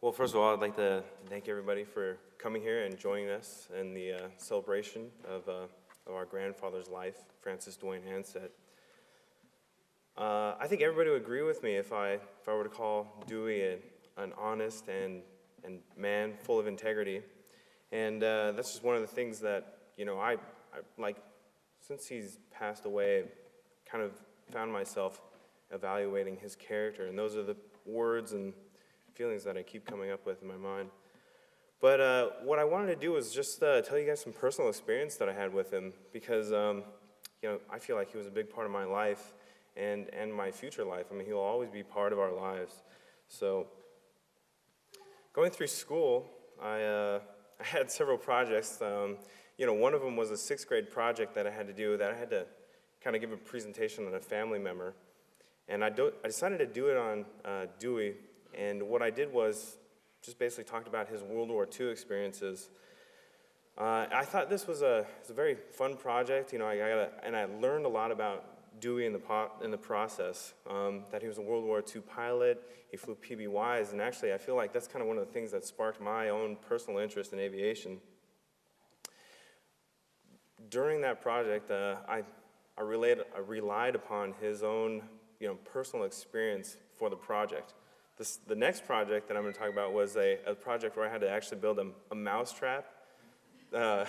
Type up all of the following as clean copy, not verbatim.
Well, first of all, I'd like to thank everybody for coming here and joining us in the celebration of our grandfather's life, Francis Dewey Anstett. I think everybody would agree with me if I were to call Dewey an honest and man full of integrity. And that's just one of the things that, I like, since he's passed away, kind of found myself evaluating his character. And those are the words and feelings that I keep coming up with in my mind. But what I wanted to do was just tell you guys some personal experience that I had with him, because I feel like he was a big part of my life and my future life. I mean, he'll always be part of our lives. So going through school, I had several projects. One of them was a sixth grade project that I had to do, that I had to kind of give a presentation on a family member. And I decided to do it on Dewey. And what I did was just basically talked about his World War II experiences. I thought this was a very fun project. And I learned a lot about Dewey in the process. That he was a World War II pilot. He flew PBYs, and actually, I feel like that's kind of one of the things that sparked my own personal interest in aviation. During that project, I relied upon his own personal experience for the project. The next project that I'm going to talk about was a project where I had to actually build a mousetrap. It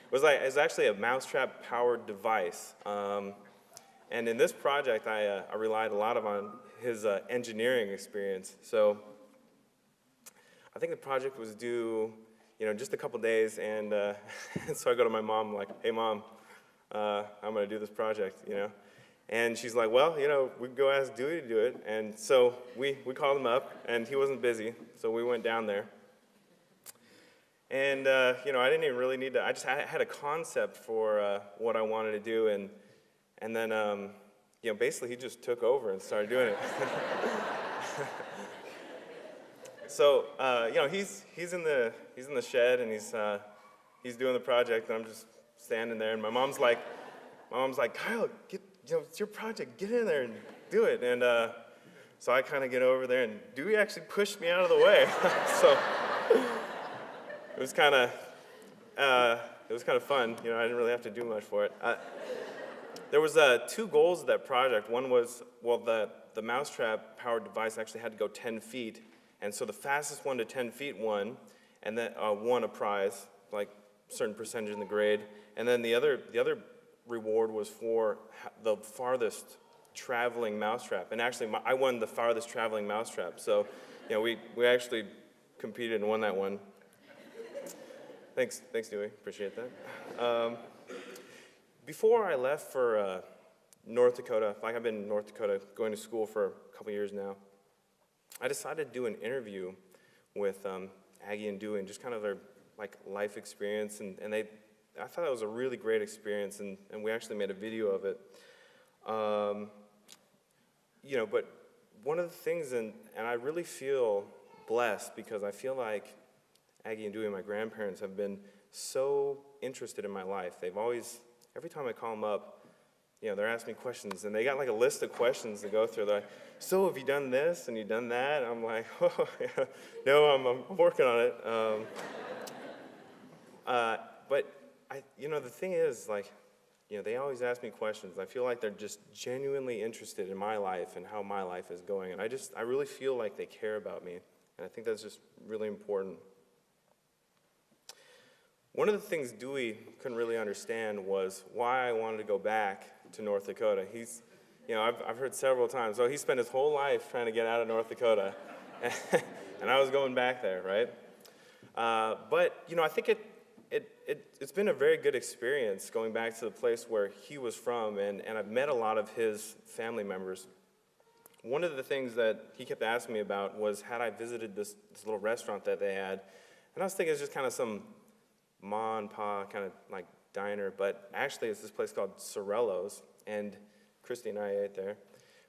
was actually a mousetrap powered device. And in this project, I relied a lot on his engineering experience. So I think the project was due, just a couple days, and so I go to my mom, like, "Hey, Mom, I'm going to do this project, And she's like, "Well, we can go ask Dewey to do it." And so we called him up, and he wasn't busy, so we went down there. And, I didn't even really need to, I had a concept for what I wanted to do, and then, basically he just took over and started doing it. So, he's in the shed, and he's doing the project, and I'm just standing there, and my mom's like, "Kyle, it's your project, get in there and do it." And so I kind of get over there, and Dewey actually pushed me out of the way. So it was kind of fun. I didn't really have to do much for it. There was two goals of that project. One was, the mousetrap powered device actually had to go 10 feet, and so the fastest one to 10 feet won, and then won a prize, like a certain percentage in the grade. And then the other reward was for the farthest traveling mousetrap, and actually I won the farthest traveling mousetrap. So, we actually competed and won that one. Thanks, Dewey. Appreciate that. Before I left for North Dakota, I've been in North Dakota going to school for a couple years now, I decided to do an interview with Aggie and Dewey and just kind of their life experience, and I thought that was a really great experience, and we actually made a video of it. But one of the things, and I really feel blessed, because I feel like Aggie and Dewey, my grandparents, have been so interested in my life. They've always, every time I call them up, they're asking me questions, and they got like a list of questions to go through. They're like, "So have you done this and you done that?" And I'm like, "Oh, yeah. No, I'm working on it." But the thing is, they always ask me questions. I feel like they're just genuinely interested in my life and how my life is going. And I really feel like they care about me. And I think that's just really important. One of the things Dewey couldn't really understand was why I wanted to go back to North Dakota. I've heard several times, he spent his whole life trying to get out of North Dakota. And I was going back there, right? But, I think it's been a very good experience going back to the place where he was from, and I've met a lot of his family members. One of the things that he kept asking me about was, had I visited this little restaurant that they had, and I was thinking it's just kind of some ma and pa kind of like diner, but actually it's this place called Sorello's, and Christy and I ate there.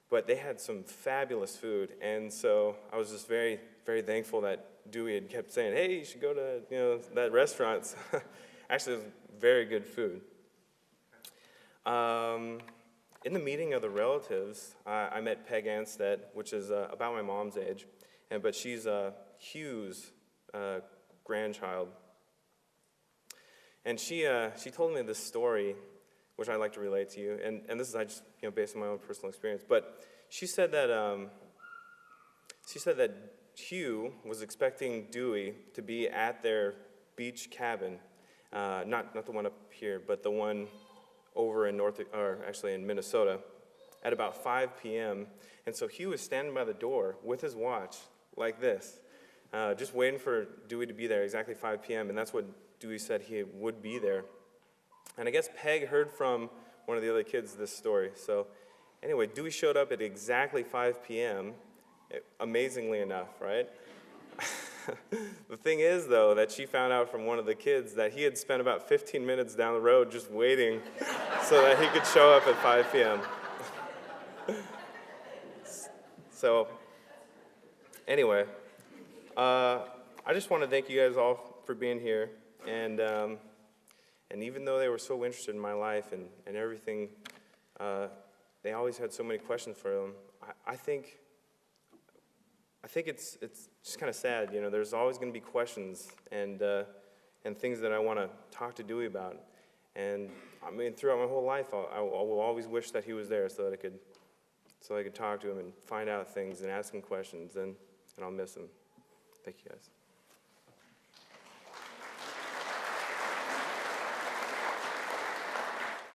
But they had some fabulous food, and so I was just very, very thankful that Dewey had kept saying, "Hey, you should go to that restaurant." Actually, it was very good food. In the meeting of the relatives, I met Peg Anstett, which is about my mom's age, but she's Hugh's grandchild. And she told me this story, which I'd like to relate to you. And this is just based on my own personal experience. But she said that Hugh was expecting Dewey to be at their beach cabin, not the one up here, but the one over in Minnesota, at about 5 p.m. And so Hugh was standing by the door with his watch like this, just waiting for Dewey to be there exactly 5 p.m. And that's what Dewey said he would be there. And I guess Peg heard from one of the other kids this story. So anyway, Dewey showed up at exactly 5 p.m., amazingly enough, right? The thing is, though, that she found out from one of the kids that he had spent about 15 minutes down the road just waiting so that he could show up at 5 p.m. So anyway, I just want to thank you guys all for being here. And even though they were so interested in my life and everything, they always had so many questions for them. I think it's just kind of sad. There's always going to be questions and things that I want to talk to Dewey about. And I mean, throughout my whole life, I will always wish that he was there so that I could talk to him and find out things and ask him questions. And I'll miss him. Thank you guys.